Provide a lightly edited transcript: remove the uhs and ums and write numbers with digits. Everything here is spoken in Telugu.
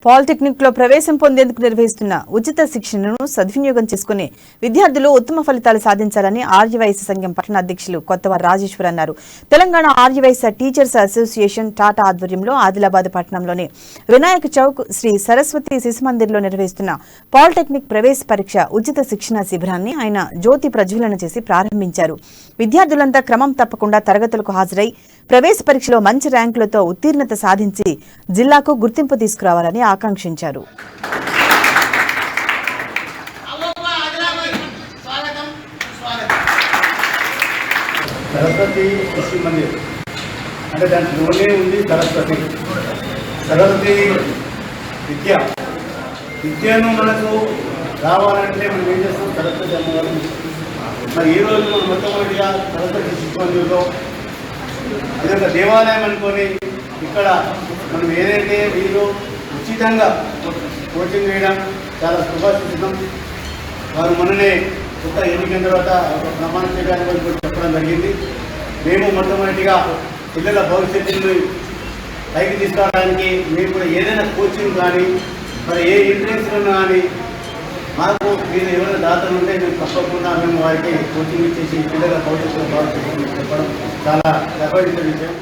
పాలిటెక్నిక్ లో ప్రవేశం పొందేందుకు నిర్వహిస్తున్న ఉచిత శిక్షణను సద్వినియోగం చేసుకుని విద్యార్థులు ఉత్తమ ఫలితాలు సాధించాలని ఆర్యవైశ్య సంఘం పట్టణ అధ్యక్షులు కొత్తవారి రాజేశ్వర్ అన్నారు. తెలంగాణ ఆర్యవైశ్య టీచర్స్ అసోసియేషన్ టాటా ఆధ్వర్యంలో ఆదిలాబాద్ పట్టణంలోని వినాయక చౌక్ శ్రీ సరస్వతి శిశు మందిర్లో నిర్వహిస్తున్న పాలిటెక్నిక్ ప్రవేశ పరీక్ష ఉచిత శిక్షణ శిబిరాన్ని ఆయన జ్యోతి ప్రజ్వలన చేసి ప్రారంభించారు. విద్యార్థులంతా క్రమం తప్పకుండా తరగతులకు హాజరై ప్రవేశ పరీక్షలో మంచి ర్యాంకులతో ఉత్తీర్ణత సాధించి జిల్లాకు గుర్తింపు తీసుకురావాలని ఆకాంక్షించారు. సరస్వతి శిశు మందిర్ అంటే దాంట్లోనే ఉంది సరస్వతి విద్యను మనకు రావాలంటే మనం ఏం చేస్తాం? సరస్వతి అమ్మవారు. మరి ఈ రోజు మనం మొట్టమొదటిగా సరస్వతి శిశు మందిర్లో ఇది ఒక దేవాలయం అనుకొని ఇక్కడ మనం ఏదైతే వీళ్ళు ఉచితంగా కోచింగ్ వేయడం చాలా శుభాశిస్తున్నాం. వారు మొన్ననే కొత్త ఎన్నికైన తర్వాత ఒక ప్రమాణ స్వీకారం కూడా చెప్పడం జరిగింది. మేము మొట్టమొదటిగా పిల్లల భవిష్యత్తుని పైకి తీసుకురావడానికి మేము కూడా ఏదైనా కోచింగ్ కానీ మరి ఏ ఇంట్రెస్ట్ కానీ మాకు మీరు ఏమైనా దాతలు ఉంటే మేము తప్పకుండా మేము వారికి కోచింగ్ ఇచ్చేసి పిల్లల భవిష్యత్తులో చెప్పడం చాలా గర్వహించే విషయం.